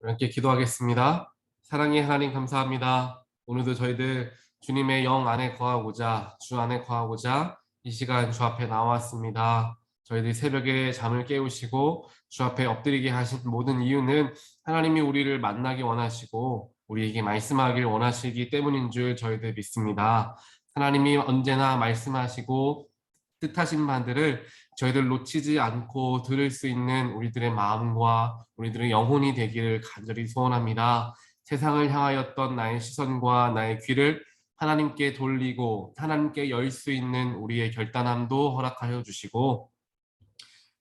함께 기도하겠습니다. 사랑의 하나님 감사합니다. 오늘도 저희들 주님의 영 안에 거하고자 주 안에 거하고자 이 시간 주 앞에 나왔습니다. 저희들이 새벽에 잠을 깨우시고 주 앞에 엎드리게 하신 모든 이유는 하나님이 우리를 만나기 원하시고 우리에게 말씀하길 원하시기 때문인 줄 저희들 믿습니다. 하나님이 언제나 말씀하시고 뜻하신 바들을 저희들 놓치지 않고 들을 수 있는 우리들의 마음과 우리들의 영혼이 되기를 간절히 소원합니다. 세상을 향하였던 나의 시선과 나의 귀를 하나님께 돌리고 하나님께 열 수 있는 우리의 결단함도 허락하여 주시고,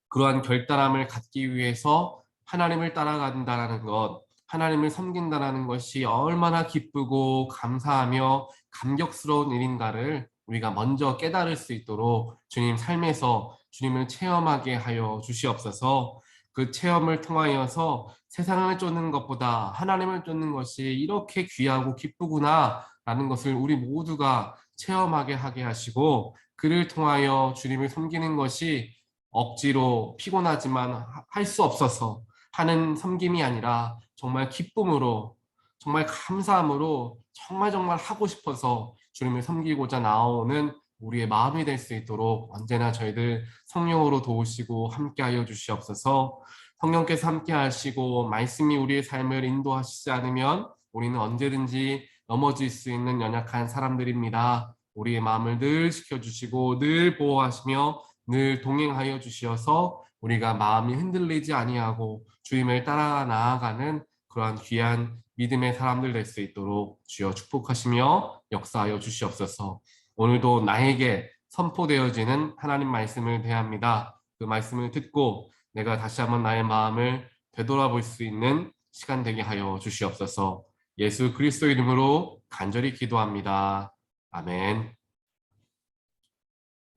그러한 결단함을 갖기 위해서 하나님을 따라간다라는 것, 하나님을 섬긴다라는 것이 얼마나 기쁘고 감사하며 감격스러운 일인가를 우리가 먼저 깨달을 수 있도록 주님 삶에서 주님을 체험하게 하여 주시옵소서. 그 체험을 통하여서 세상을 쫓는 것보다 하나님을 쫓는 것이 이렇게 귀하고 기쁘구나 라는 것을 우리 모두가 체험하게 하게 하시고, 그를 통하여 주님을 섬기는 것이 억지로 피곤하지만 할 수 없어서 하는 섬김이 아니라 정말 기쁨으로, 정말 감사함으로, 정말 하고 싶어서 주님을 섬기고자 나오는 우리의 마음이 될 수 있도록 언제나 저희들 성령으로 도우시고 함께하여 주시옵소서. 성령께서 함께하시고 말씀이 우리의 삶을 인도하시지 않으면 우리는 언제든지 넘어질 수 있는 연약한 사람들입니다. 우리의 마음을 늘 지켜주시고 늘 보호하시며 늘 동행하여 주시어서 우리가 마음이 흔들리지 아니하고 주님을 따라 나아가는 그러한 귀한 믿음의 사람들 될 수 있도록 주여 축복하시며 역사하여 주시옵소서. 오늘도 나에게 선포되어지는 하나님 말씀을 대합니다. 그 말씀을 듣고 내가 다시 한번 나의 마음을 되돌아볼 수 있는 시간 되게 하여 주시옵소서. 예수 그리스도 이름으로 간절히 기도합니다. 아멘.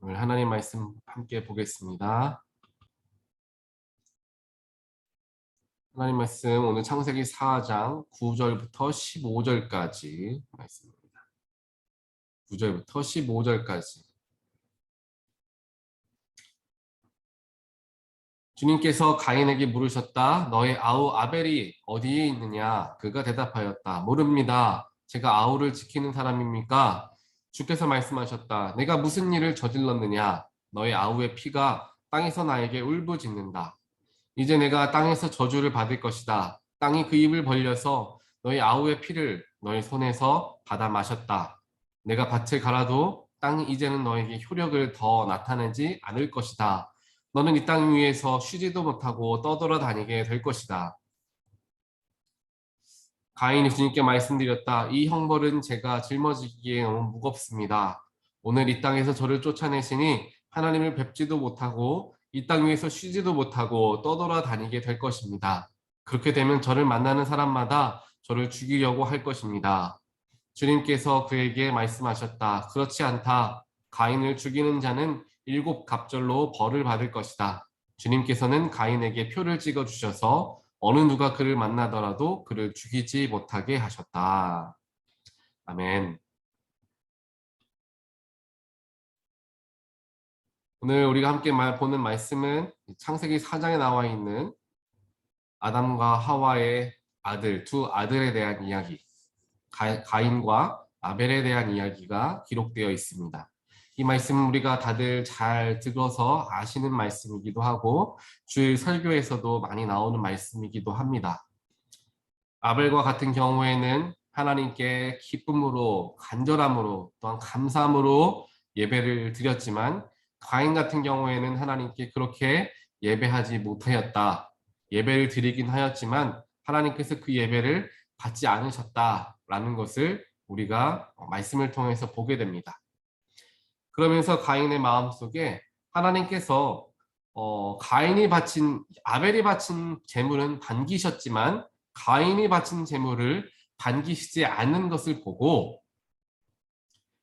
오늘 하나님 말씀 함께 보겠습니다. 하나님 말씀 오늘 창세기 4장 9절부터 15절까지 말씀입니다. 9절부터 15절까지. 주님께서 가인에게 물으셨다. 너의 아우 아벨이 어디에 있느냐? 그가 대답하였다. 모릅니다. 제가 아우를 지키는 사람입니까? 주께서 말씀하셨다. 내가 무슨 일을 저질렀느냐? 너의 아우의 피가 땅에서 나에게 울부짖는다. 이제 내가 땅에서 저주를 받을 것이다. 땅이 그 입을 벌려서 너희 아우의 피를 너희 손에서 받아 마셨다. 내가 밭을 갈아도 땅이 이제는 너에게 효력을 더 나타내지 않을 것이다. 너는 이 땅 위에서 쉬지도 못하고 떠돌아다니게 될 것이다. 가인이 주님께 말씀드렸다. 이 형벌은 제가 짊어지기에 너무 무겁습니다. 오늘 이 땅에서 저를 쫓아내시니 하나님을 뵙지도 못하고 이 땅 위에서 쉬지도 못하고 떠돌아다니게 될 것입니다. 그렇게 되면 저를 만나는 사람마다 저를 죽이려고 할 것입니다. 주님께서 그에게 말씀하셨다. 그렇지 않다. 가인을 죽이는 자는 7갑절로 벌을 받을 것이다. 주님께서는 가인에게 표를 찍어 주셔서 어느 누가 그를 만나더라도 그를 죽이지 못하게 하셨다. 아멘. 오늘 우리가 함께 보는 말씀은 창세기 4장에 나와 있는 아담과 하와의 아들, 두 아들에 대한 이야기, 가인과 아벨에 대한 이야기가 기록되어 있습니다. 이 말씀은 우리가 다들 잘 들어서 아시는 말씀이기도 하고 주일 설교에서도 많이 나오는 말씀이기도 합니다. 아벨과 같은 경우에는 하나님께 기쁨으로, 간절함으로, 또한 감사함으로 예배를 드렸지만, 가인 같은 경우에는 하나님께 그렇게 예배하지 못하였다. 예배를 드리긴 하였지만 하나님께서 그 예배를 받지 않으셨다라는 것을 우리가 말씀을 통해서 보게 됩니다. 그러면서 가인의 마음속에 하나님께서 아벨이 바친 제물은 반기셨지만 가인이 바친 제물을 반기시지 않는 것을 보고,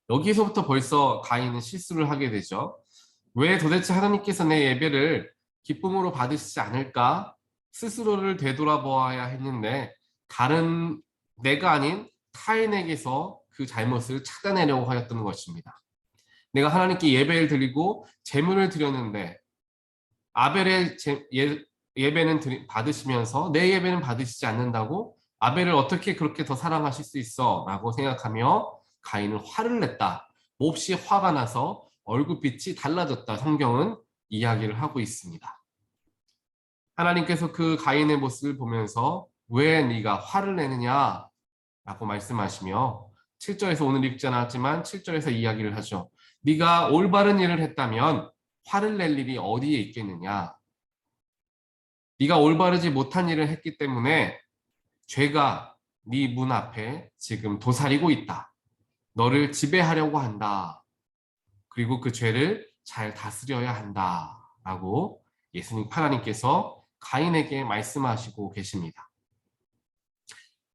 여기서부터 벌써 가인은 실수를 하게 되죠. 왜 도대체 하나님께서 내 예배를 기쁨으로 받으시지 않을까? 스스로를 되돌아보아야 했는데 다른, 내가 아닌 타인에게서 그 잘못을 찾아내려고 하였던 것입니다. 내가 하나님께 예배를 드리고 제물을 드렸는데 아벨의 예배는 받으시면서 내 예배는 받으시지 않는다고 아벨을 어떻게 그렇게 더 사랑하실 수 있어? 라고 생각하며 가인은 화를 냈다. 몹시 화가 나서 얼굴빛이 달라졌다. 성경은 이야기를 하고 있습니다. 하나님께서 그 가인의 모습을 보면서 왜 네가 화를 내느냐? 라고 말씀하시며 7절에서 오늘 읽지 않았지만 7절에서 이야기를 하죠. 네가 올바른 일을 했다면 화를 낼 일이 어디에 있겠느냐? 네가 올바르지 못한 일을 했기 때문에 죄가 네 문 앞에 지금 도사리고 있다. 너를 지배하려고 한다. 그리고 그 죄를 잘 다스려야 한다. 라고 예수님 하나님께서 가인에게 말씀하시고 계십니다.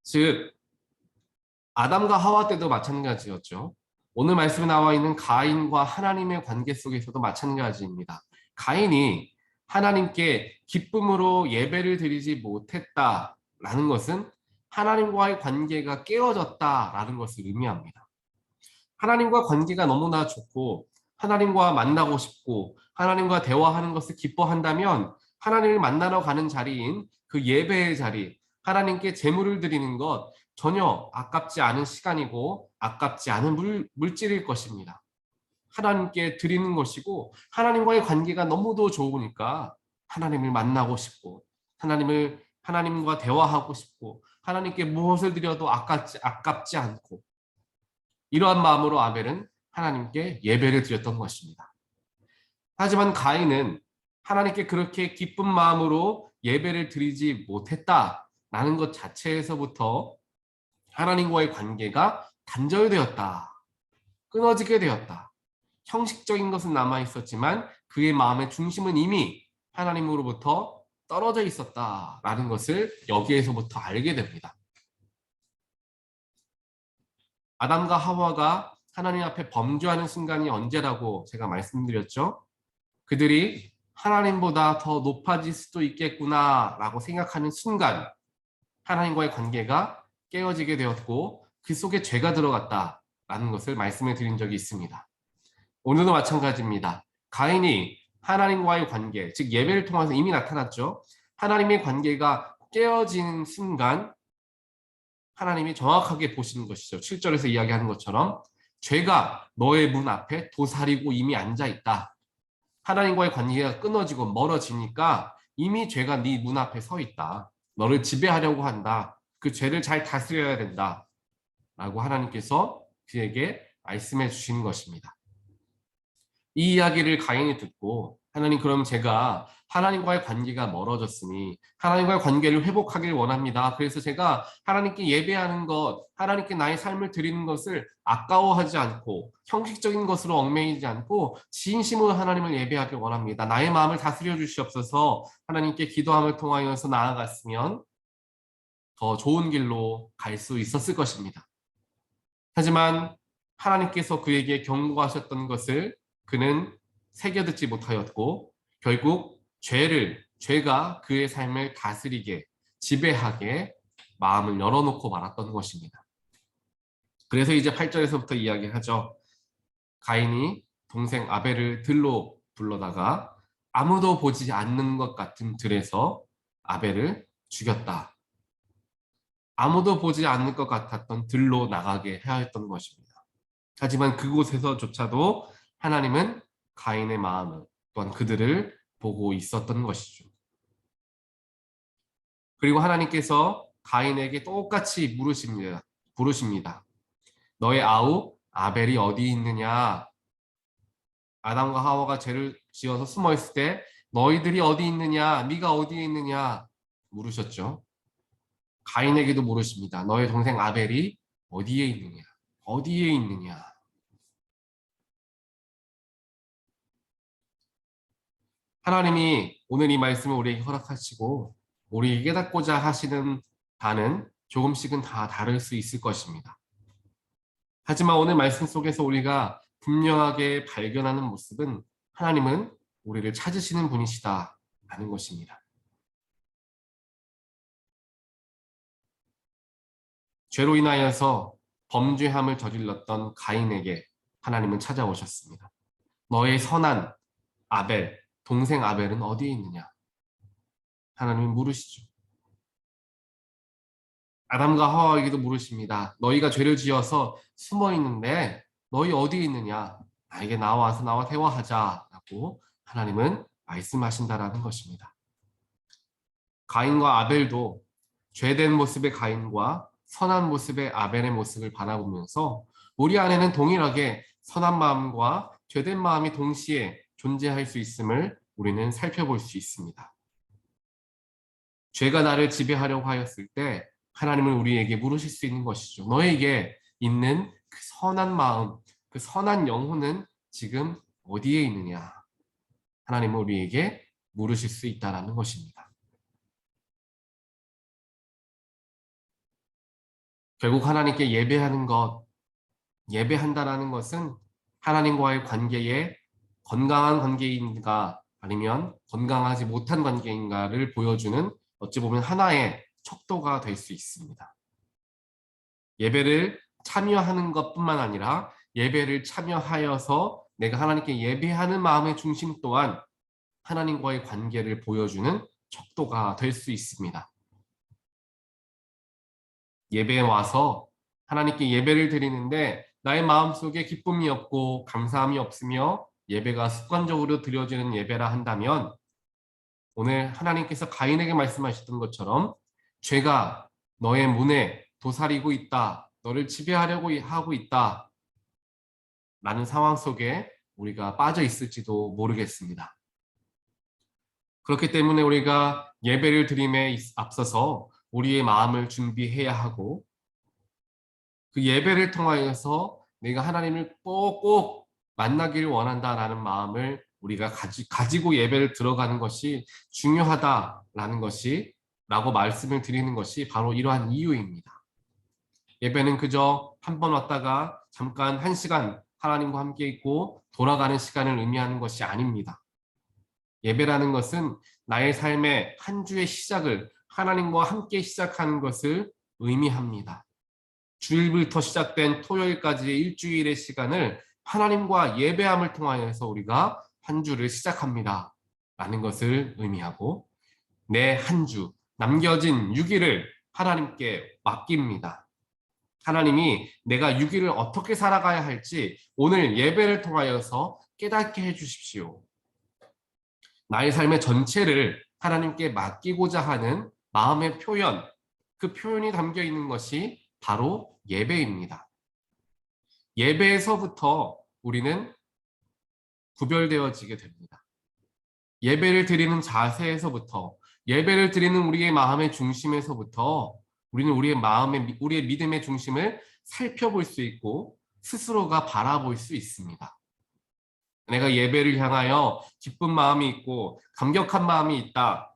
즉 아담과 하와 때도 마찬가지였죠. 오늘 말씀에 나와 있는 가인과 하나님의 관계 속에서도 마찬가지입니다. 가인이 하나님께 기쁨으로 예배를 드리지 못했다라는 것은 하나님과의 관계가 깨어졌다라는 것을 의미합니다. 하나님과 관계가 너무나 좋고 하나님과 만나고 싶고 하나님과 대화하는 것을 기뻐한다면 하나님을 만나러 가는 자리인 그 예배의 자리, 하나님께 제물을 드리는 것 전혀 아깝지 않은 시간이고 아깝지 않은 물질일 것입니다. 하나님께 드리는 것이고 하나님과의 관계가 너무도 좋으니까 하나님을 만나고 싶고 하나님과 대화하고 싶고 하나님께 무엇을 드려도 아깝지 않고 이러한 마음으로 아벨은 하나님께 예배를 드렸던 것입니다. 하지만 가인은 하나님께 그렇게 기쁜 마음으로 예배를 드리지 못했다라는 것 자체에서부터 하나님과의 관계가 단절되었다. 끊어지게 되었다. 형식적인 것은 남아 있었지만 그의 마음의 중심은 이미 하나님으로부터 떨어져 있었다라는 것을 여기에서부터 알게 됩니다. 아담과 하와가 하나님 앞에 범죄하는 순간이 언제라고 제가 말씀드렸죠? 그들이 하나님보다 더 높아질 수도 있겠구나라고 생각하는 순간 하나님과의 관계가 깨어지게 되었고 그 속에 죄가 들어갔다라는 것을 말씀해 드린 적이 있습니다. 오늘도 마찬가지입니다. 가인이 하나님과의 관계, 즉 예배를 통해서 이미 나타났죠. 하나님의 관계가 깨어진 순간 하나님이 정확하게 보시는 것이죠. 7절에서 이야기하는 것처럼 죄가 너의 문 앞에 도사리고 이미 앉아 있다. 하나님과의 관계가 끊어지고 멀어지니까 이미 죄가 네 문 앞에 서 있다. 너를 지배하려고 한다. 그 죄를 잘 다스려야 된다. 라고 하나님께서 그에게 말씀해 주시는 것입니다. 이 이야기를 가인이 듣고 하나님 그럼 제가 하나님과의 관계가 멀어졌으니 하나님과의 관계를 회복하길 원합니다. 그래서 제가 하나님께 예배하는 것, 하나님께 나의 삶을 드리는 것을 아까워하지 않고 형식적인 것으로 얽매이지 않고 진심으로 하나님을 예배하길 원합니다. 나의 마음을 다스려 주시옵소서. 하나님께 기도함을 통하여서 나아갔으면 더 좋은 길로 갈 수 있었을 것입니다. 하지만 하나님께서 그에게 경고하셨던 것을 그는 새겨듣지 못하였고 결국 죄가 그의 삶을 다스리게 지배하게 마음을 열어놓고 말았던 것입니다. 그래서 이제 8절에서부터 이야기하죠. 가인이 동생 아벨을 들로 불러다가 아무도 보지 않는 것 같은 들에서 아벨을 죽였다. 아무도 보지 않을 것 같았던 들로 나가게 하였던 것입니다. 하지만 그곳에서조차도 하나님은 가인의 마음을 또한 그들을 보고 있었던 것이죠. 그리고 하나님께서 가인에게 똑같이 부르십니다. 너의 아우 아벨이 어디 있느냐? 아담과 하와가 죄를 지어서 숨어 있을 때 너희들이 어디 있느냐? 네가 어디에 있느냐? 물으셨죠. 가인에게도 물으십니다. 너의 동생 아벨이 어디에 있느냐? 어디에 있느냐? 하나님이 오늘 이 말씀을 우리에게 허락하시고 우리에게 깨닫고자 하시는 바는 조금씩은 다 다를 수 있을 것입니다. 하지만 오늘 말씀 속에서 우리가 분명하게 발견하는 모습은 하나님은 우리를 찾으시는 분이시다 라는 것입니다. 죄로 인하여서 범죄함을 저질렀던 가인에게 하나님은 찾아오셨습니다. 너의 선한 아벨, 동생 아벨은 어디에 있느냐? 하나님은 물으시죠. 아담과 하와에게도 물으십니다. 너희가 죄를 지어서 숨어 있는데 너희 어디에 있느냐? 나에게 나와서 나와 대화하자라고 하나님은 말씀하신다라는 것입니다. 가인과 아벨도 죄된 모습의 가인과 선한 모습의 아벨의 모습을 바라보면서 우리 안에는 동일하게 선한 마음과 죄된 마음이 동시에 존재할 수 있음을 우리는 살펴볼 수 있습니다. 죄가 나를 지배하려고 하였을 때 하나님은 우리에게 물으실 수 있는 것이죠. 너에게 있는 그 선한 마음, 그 선한 영혼은 지금 어디에 있느냐? 하나님은 우리에게 물으실 수 있다는 것입니다. 결국 하나님께 예배하는 것, 예배한다라는 것은 하나님과의 관계에 건강한 관계인가 아니면 건강하지 못한 관계인가를 보여주는 어찌 보면 하나의 척도가 될 수 있습니다. 예배를 참여하는 것뿐만 아니라 예배를 참여하여서 내가 하나님께 예배하는 마음의 중심 또한 하나님과의 관계를 보여주는 척도가 될 수 있습니다. 예배에 와서 하나님께 예배를 드리는데 나의 마음속에 기쁨이 없고 감사함이 없으며 예배가 습관적으로 드려지는 예배라 한다면 오늘 하나님께서 가인에게 말씀하셨던 것처럼 죄가 너의 문에 도사리고 있다. 너를 지배하려고 하고 있다. 라는 상황 속에 우리가 빠져 있을지도 모르겠습니다. 그렇기 때문에 우리가 예배를 드림에 앞서서 우리의 마음을 준비해야 하고 그 예배를 통하여서 내가 하나님을 꼭 만나기를 원한다라는 마음을 우리가 가지고 예배를 들어가는 것이 중요하다라는 것이 라고 말씀을 드리는 것이 바로 이러한 이유입니다. 예배는 그저 한 번 왔다가 잠깐 1시간 하나님과 함께 있고 돌아가는 시간을 의미하는 것이 아닙니다. 예배라는 것은 나의 삶의 한 주의 시작을 하나님과 함께 시작하는 것을 의미합니다. 주일부터 시작된 토요일까지의 일주일의 시간을 하나님과 예배함을 통하여서 우리가 한 주를 시작합니다. 라는 것을 의미하고 내 한 주, 남겨진 6일을 하나님께 맡깁니다. 하나님이 내가 6일을 어떻게 살아가야 할지 오늘 예배를 통하여서 깨닫게 해주십시오. 나의 삶의 전체를 하나님께 맡기고자 하는 마음의 표현, 그 표현이 담겨 있는 것이 바로 예배입니다. 예배에서부터 우리는 구별되어지게 됩니다. 예배를 드리는 자세에서부터, 예배를 드리는 우리의 마음의 중심에서부터 우리는 우리의 믿음의 중심을 살펴볼 수 있고 스스로가 바라볼 수 있습니다. 내가 예배를 향하여 기쁜 마음이 있고 감격한 마음이 있다.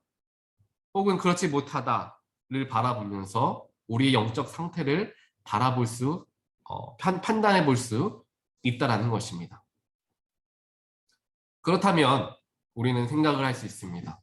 혹은 그렇지 못하다를 바라보면서 우리의 영적 상태를 바라볼 수, 판단해 볼 수 있다라는 것입니다. 그렇다면 우리는 생각을 할 수 있습니다.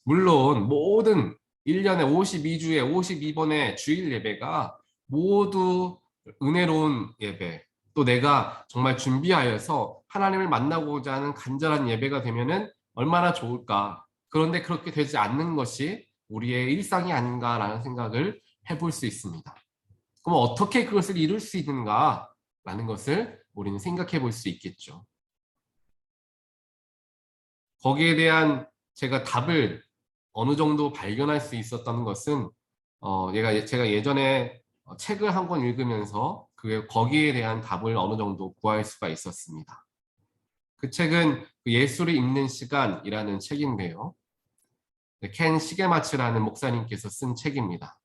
물론 모든 1년에 52주에 52번의 주일 예배가 모두 은혜로운 예배, 또 내가 정말 준비하여서 하나님을 만나고자 하는 간절한 예배가 되면은 얼마나 좋을까. 그런데 그렇게 되지 않는 것이 우리의 일상이 아닌가라는 생각을 해볼 수 있습니다. 그럼 어떻게 그것을 이룰 수 있는가라는 것을 우리는 생각해 볼 수 있겠죠. 거기에 대한 제가 답을 어느 정도 발견할 수 있었던 것은 제가 예전에 책을 한 권 읽으면서 거기에 대한 답을 어느 정도 구할 수가 있었습니다. 그 책은 예수를 읽는 시간이라는 책인데요. 켄 시게마츠라는 목사님께서 쓴 책입니다.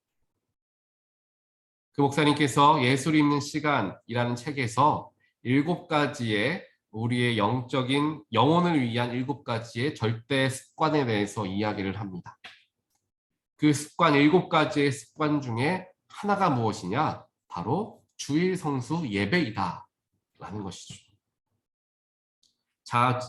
그 목사님께서 예수를 읽는 시간이라는 책에서 7가지의 우리의 영적인 영혼을 위한 7가지의 절대 습관에 대해서 이야기를 합니다. 그 습관 7가지의 습관 중에 하나가 무엇이냐? 바로 주일 성수 예배이다 라는 것이죠. 자,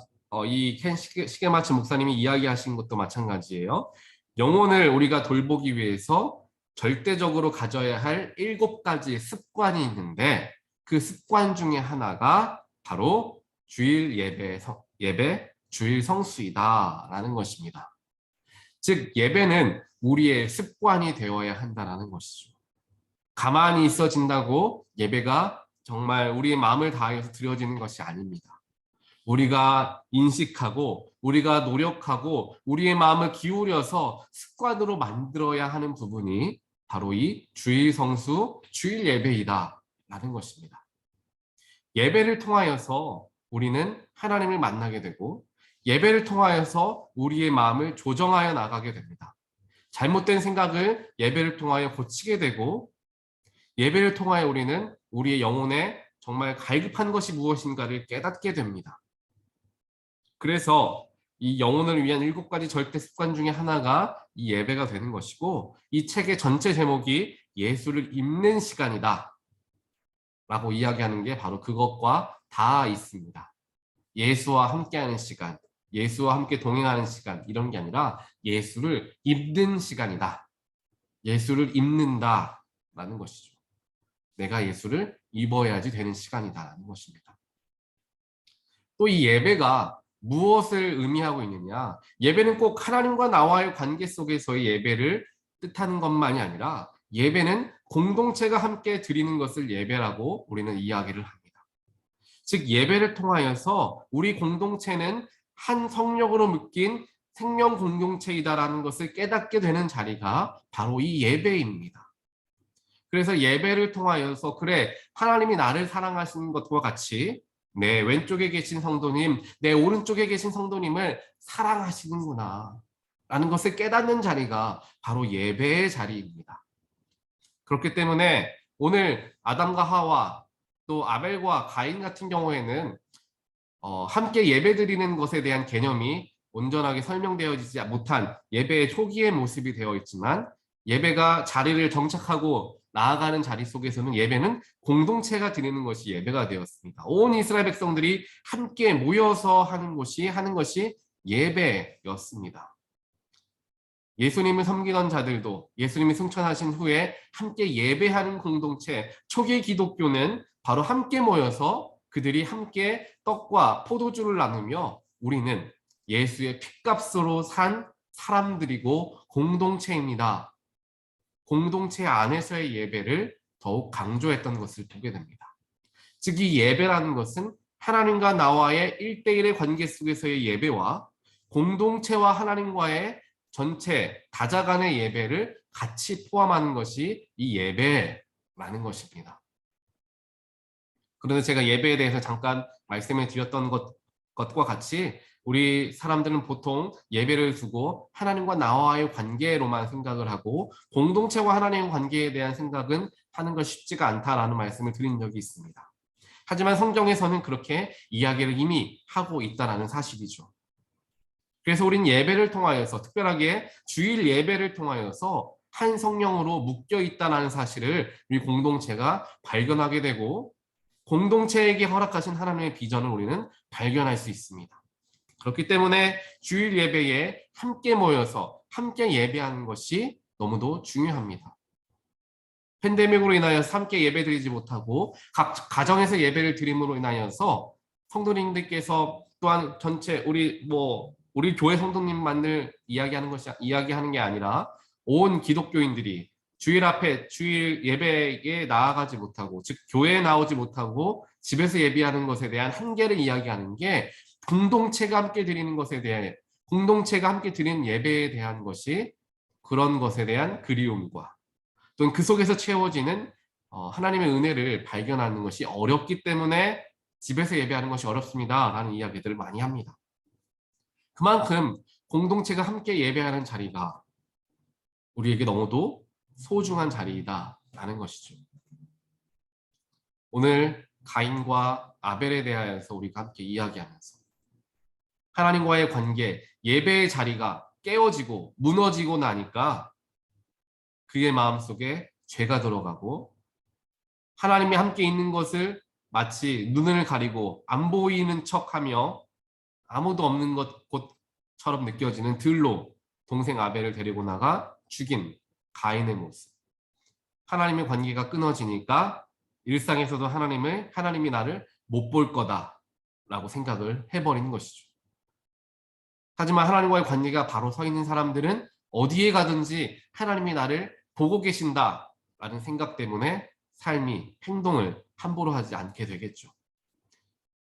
이 켄 시게마츠 목사님이 이야기하신 것도 마찬가지예요. 영혼을 우리가 돌보기 위해서 절대적으로 가져야 할 7가지의 습관이 있는데 그 습관 중에 하나가 바로 주일 예배, 주일 성수이다라는 것입니다. 즉 예배는 우리의 습관이 되어야 한다는 것이죠. 가만히 있어진다고 예배가 정말 우리의 마음을 다해서 드려지는 것이 아닙니다. 우리가 인식하고 우리가 노력하고 우리의 마음을 기울여서 습관으로 만들어야 하는 부분이 바로 이 주일 성수, 주일 예배이다 라는 것입니다. 예배를 통하여서 우리는 하나님을 만나게 되고 예배를 통하여서 우리의 마음을 조정하여 나가게 됩니다. 잘못된 생각을 예배를 통하여 고치게 되고 예배를 통하여 우리는 우리의 영혼에 정말 갈급한 것이 무엇인가를 깨닫게 됩니다. 그래서 이 영혼을 위한 7가지 절대 습관 중에 하나가 이 예배가 되는 것이고 이 책의 전체 제목이 예수를 입는 시간이다 라고 이야기하는 게 바로 그것과 다 있습니다. 예수와 함께하는 시간, 예수와 함께 동행하는 시간 이런 게 아니라 예수를 입는 시간이다. 예수를 입는다 라는 것이죠. 내가 예수를 입어야지 되는 시간이다 라는 것입니다. 또 이 예배가 무엇을 의미하고 있느냐? 예배는 꼭 하나님과 나와의 관계 속에서의 예배를 뜻하는 것만이 아니라 예배는 공동체가 함께 드리는 것을 예배라고 우리는 이야기를 합니다. 즉 예배를 통하여서 우리 공동체는 한 성령으로 묶인 생명 공동체이다라는 것을 깨닫게 되는 자리가 바로 이 예배입니다. 그래서 예배를 통하여서 그래 하나님이 나를 사랑하시는 것과 같이 내 왼쪽에 계신 성도님, 내 오른쪽에 계신 성도님을 사랑하시는구나 라는 것을 깨닫는 자리가 바로 예배의 자리입니다. 그렇기 때문에 오늘 아담과 하와 또 아벨과 가인 같은 경우에는 함께 예배드리는 것에 대한 개념이 온전하게 설명되어지지 못한 예배의 초기의 모습이 되어 있지만 예배가 자리를 정착하고 나아가는 자리 속에서는 예배는 공동체가 드리는 것이 예배가 되었습니다. 온 이스라엘 백성들이 함께 모여서 하는 것이 예배였습니다. 예수님을 섬기던 자들도 예수님이 승천하신 후에 함께 예배하는 공동체, 초기 기독교는 바로 함께 모여서 그들이 함께 떡과 포도주를 나누며 우리는 예수의 핏값으로 산 사람들이고 공동체입니다. 공동체 안에서의 예배를 더욱 강조했던 것을 보게 됩니다. 즉 이 예배라는 것은 하나님과 나와의 1대1의 관계 속에서의 예배와 공동체와 하나님과의 전체 다자간의 예배를 같이 포함하는 것이 이 예배라는 것입니다. 그런데 제가 예배에 대해서 잠깐 말씀을 드렸던 것과 같이 우리 사람들은 보통 예배를 두고 하나님과 나와의 관계로만 생각을 하고 공동체와 하나님의 관계에 대한 생각은 하는 것 쉽지가 않다라는 말씀을 드린 적이 있습니다. 하지만 성경에서는 그렇게 이야기를 이미 하고 있다는 사실이죠. 그래서 우린 예배를 통하여서 특별하게 주일 예배를 통하여서 한 성령으로 묶여 있다는 사실을 우리 공동체가 발견하게 되고 공동체에게 허락하신 하나님의 비전을 우리는 발견할 수 있습니다. 그렇기 때문에 주일 예배에 함께 모여서 함께 예배하는 것이 너무도 중요합니다. 팬데믹으로 인하여서 함께 예배드리지 못하고 각 가정에서 예배를 드림으로 인하여서 성도님들께서 또한 전체 우리 교회 성도님만을 이야기하는 게 아니라 온 기독교인들이 주일 예배에 나아가지 못하고 즉 교회에 나오지 못하고 집에서 예배하는 것에 대한 한계를 이야기하는 게 공동체가 함께 드리는 것에 대해 공동체가 함께 드리는 예배에 대한 것이 그런 것에 대한 그리움과 또는 그 속에서 채워지는 하나님의 은혜를 발견하는 것이 어렵기 때문에 집에서 예배하는 것이 어렵습니다 라는 이야기들을 많이 합니다. 그만큼 공동체가 함께 예배하는 자리가 우리에게 너무도 소중한 자리이다 라는 것이죠. 오늘 가인과 아벨에 대하여서 우리가 함께 이야기하면서 하나님과의 관계, 예배의 자리가 깨어지고 무너지고 나니까 그의 마음속에 죄가 들어가고 하나님이 함께 있는 것을 마치 눈을 가리고 안 보이는 척하며 아무도 없는 것처럼 느껴지는 들로 동생 아벨을 데리고 나가 죽인 가인의 모습. 하나님의 관계가 끊어지니까 일상에서도 하나님이 나를 못 볼 거다라고 생각을 해버리는 것이죠. 하지만 하나님과의 관계가 바로 서 있는 사람들은 어디에 가든지 하나님이 나를 보고 계신다라는 생각 때문에 삶이, 행동을 함부로 하지 않게 되겠죠.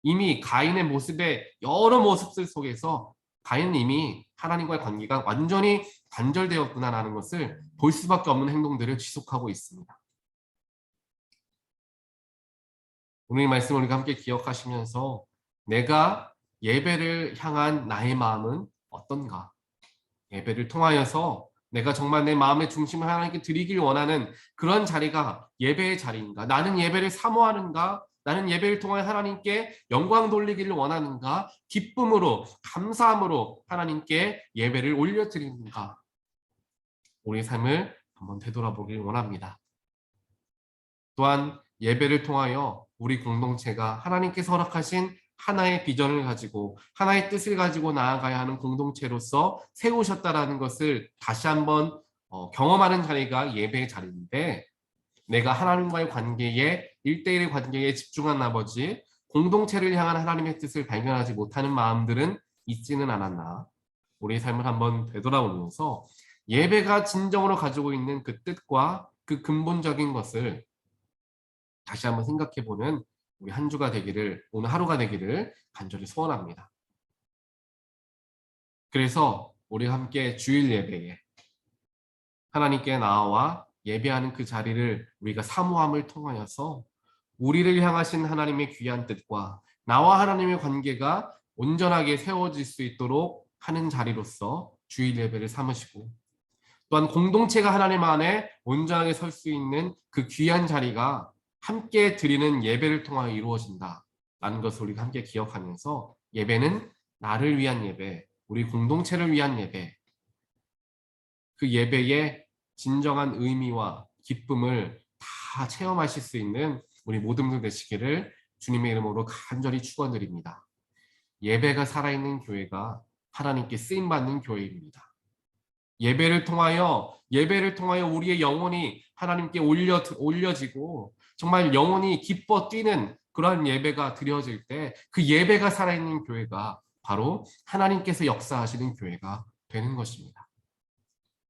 이미 가인의 모습의 여러 모습들 속에서 가인은 이미 하나님과의 관계가 완전히 단절되었구나라는 것을 볼 수밖에 없는 행동들을 지속하고 있습니다. 오늘 이 말씀을 우리가 함께 기억하시면서 내가 예배를 향한 나의 마음은 어떤가? 예배를 통하여서 내가 정말 내 마음의 중심을 하나님께 드리길 원하는 그런 자리가 예배의 자리인가? 나는 예배를 사모하는가? 나는 예배를 통하여 하나님께 영광 돌리기를 원하는가? 기쁨으로, 감사함으로 하나님께 예배를 올려드리는가? 우리의 삶을 한번 되돌아보길 원합니다. 또한 예배를 통하여 우리 공동체가 하나님께서 허락하신 하나의 비전을 가지고 하나의 뜻을 가지고 나아가야 하는 공동체로서 세우셨다라는 것을 다시 한번 경험하는 자리가 예배의 자리인데, 내가 하나님과의 관계에 1대1의 관계에 집중한 나머지 공동체를 향한 하나님의 뜻을 발견하지 못하는 마음들은 있지는 않았나. 우리의 삶을 한번 되돌아보면서 예배가 진정으로 가지고 있는 그 뜻과 그 근본적인 것을 다시 한번 생각해보는 우리 한 주가 되기를, 오늘 하루가 되기를 간절히 소원합니다. 그래서 우리 함께 주일 예배에 하나님께 나와 예배하는 그 자리를 우리가 사모함을 통하여서 우리를 향하신 하나님의 귀한 뜻과 나와 하나님의 관계가 온전하게 세워질 수 있도록 하는 자리로서 주일 예배를 삼으시고, 또한 공동체가 하나님 안에 온전하게 설 수 있는 그 귀한 자리가 함께 드리는 예배를 통하여 이루어진다라는 것을 우리가 함께 기억하면서 예배는 나를 위한 예배, 우리 공동체를 위한 예배, 그 예배의 진정한 의미와 기쁨을 다 체험하실 수 있는 우리 모든 분들 되시기를 주님의 이름으로 간절히 축원드립니다. 예배가 살아있는 교회가 하나님께 쓰임받는 교회입니다. 예배를 통하여 우리의 영혼이 하나님께 올려지고 정말 영혼이 기뻐 뛰는 그러한 예배가 드려질 때 그 예배가 살아있는 교회가 바로 하나님께서 역사하시는 교회가 되는 것입니다.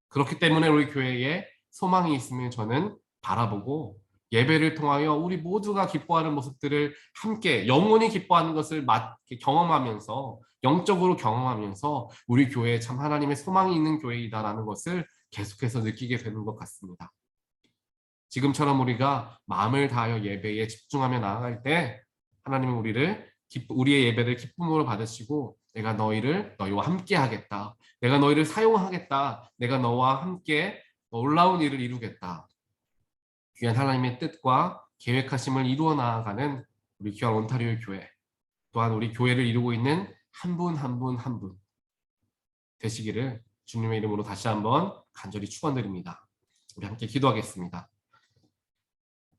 그렇기 때문에 우리 교회에 소망이 있으면 저는 바라보고 예배를 통하여 우리 모두가 기뻐하는 모습들을 함께 영원히 기뻐하는 것을 경험하면서, 영적으로 경험하면서 우리 교회에 참 하나님의 소망이 있는 교회이다라는 것을 계속해서 느끼게 되는 것 같습니다. 지금처럼 우리가 마음을 다하여 예배에 집중하며 나아갈 때 하나님은 우리의 예배를 기쁨으로 받으시고, 내가 너희와 함께 하겠다, 내가 너희를 사용하겠다, 내가 너와 함께 놀라운 일을 이루겠다, 귀한 하나님의 뜻과 계획하심을 이루어 나아가는 우리 귀한 온타리오 교회, 또한 우리 교회를 이루고 있는 한 분 한 분 한 분 되시기를 주님의 이름으로 다시 한번 간절히 축원드립니다. 우리 함께 기도하겠습니다.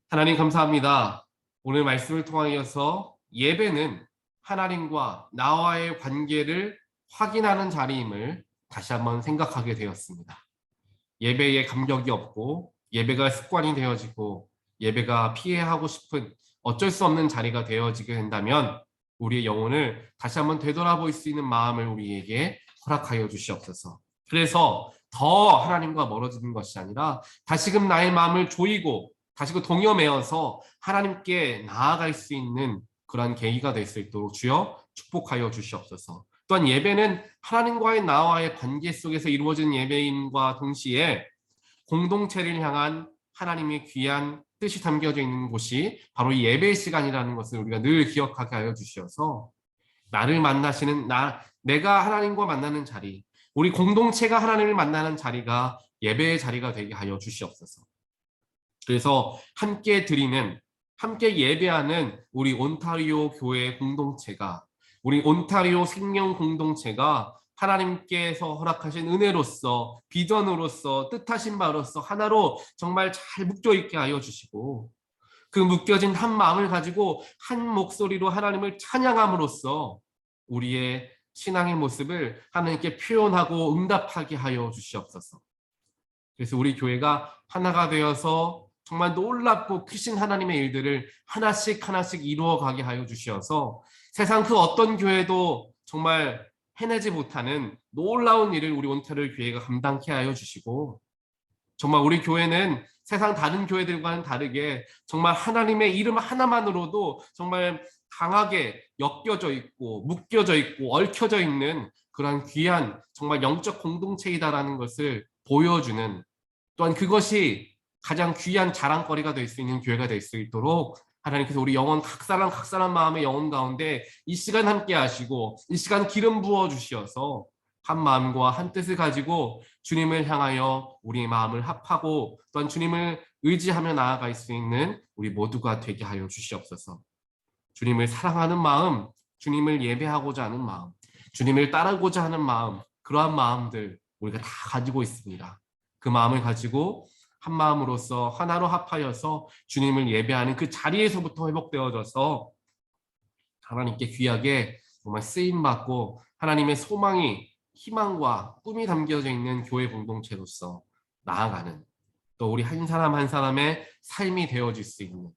하나님 감사합니다. 오늘 말씀을 통하여서 예배는 하나님과 나와의 관계를 확인하는 자리임을 다시 한번 생각하게 되었습니다. 예배에 감격이 없고 예배가 습관이 되어지고 예배가 피해하고 싶은 어쩔 수 없는 자리가 되어지게 된다면 우리의 영혼을 다시 한번 되돌아볼 수 있는 마음을 우리에게 허락하여 주시옵소서. 그래서 더 하나님과 멀어지는 것이 아니라 다시금 나의 마음을 조이고 다시금 동여매어서 하나님께 나아갈 수 있는 그러한 계기가 될 수 있도록 주여 축복하여 주시옵소서. 또한 예배는 하나님과의 나와의 관계 속에서 이루어진 예배임과 동시에 공동체를 향한 하나님의 귀한 뜻이 담겨져 있는 곳이 바로 이 예배의 시간이라는 것을 우리가 늘 기억하게 하여 주시어서 나를 만나시는 내가 하나님과 만나는 자리, 우리 공동체가 하나님을 만나는 자리가 예배의 자리가 되게 하여 주시옵소서. 그래서 함께 예배하는 우리 온타리오 교회 공동체가, 우리 온타리오 생명 공동체가 하나님께서 허락하신 은혜로서, 비전으로서, 뜻하신 바로서 하나로 정말 잘 묶여있게 하여 주시고, 그 묶여진 한 마음을 가지고 한 목소리로 하나님을 찬양함으로써 우리의 신앙의 모습을 하나님께 표현하고 응답하게 하여 주시옵소서. 그래서 우리 교회가 하나가 되어서 정말 놀랍고 크신 하나님의 일들을 하나씩 이루어가게 하여 주시어서 세상 그 어떤 교회도 정말 해내지 못하는 놀라운 일을 우리 온타를 교회가 감당케 하여 주시고, 정말 우리 교회는 세상 다른 교회들과는 다르게 정말 하나님의 이름 하나만으로도 정말 강하게 엮여져 있고 묶여져 있고 얽혀져 있는 그러한 귀한 정말 영적 공동체이다라는 것을 보여주는, 또한 그것이 가장 귀한 자랑거리가 될 수 있는 교회가 될 수 있도록 하나님께서 우리 영혼 각 사람 마음의 영혼 가운데 이 시간 함께 하시고 이 시간 기름 부어 주시어서 한 마음과 한 뜻을 가지고 주님을 향하여 우리의 마음을 합하고 또한 주님을 의지하며 나아갈 수 있는 우리 모두가 되게 하여 주시옵소서. 주님을 사랑하는 마음, 주님을 예배하고자 하는 마음, 주님을 따르고자 하는 마음, 그러한 마음들 우리가 다 가지고 있습니다. 그 마음을 가지고 한 마음으로서 하나로 합하여서 주님을 예배하는 그 자리에서부터 회복되어져서 하나님께 귀하게 정말 쓰임받고 하나님의 소망이, 희망과 꿈이 담겨져 있는 교회 공동체로서 나아가는, 또 우리 한 사람 한 사람의 삶이 되어질 수 있는,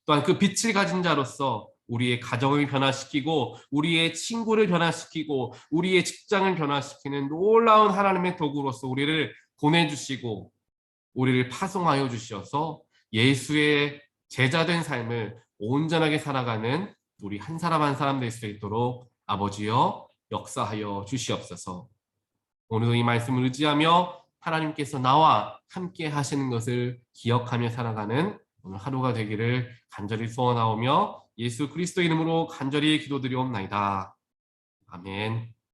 또한 그 빛을 가진 자로서 우리의 가정을 변화시키고 우리의 친구를 변화시키고 우리의 직장을 변화시키는 놀라운 하나님의 도구로서 우리를 보내주시고 우리를 파송하여 주셔서 예수의 제자된 삶을 온전하게 살아가는 우리 한 사람 한 사람 될 수 있도록 아버지여 역사하여 주시옵소서. 오늘도 이 말씀을 의지하며 하나님께서 나와 함께 하시는 것을 기억하며 살아가는 오늘 하루가 되기를 간절히 소원하오며 예수 그리스도 이름으로 간절히 기도드리옵나이다. 아멘.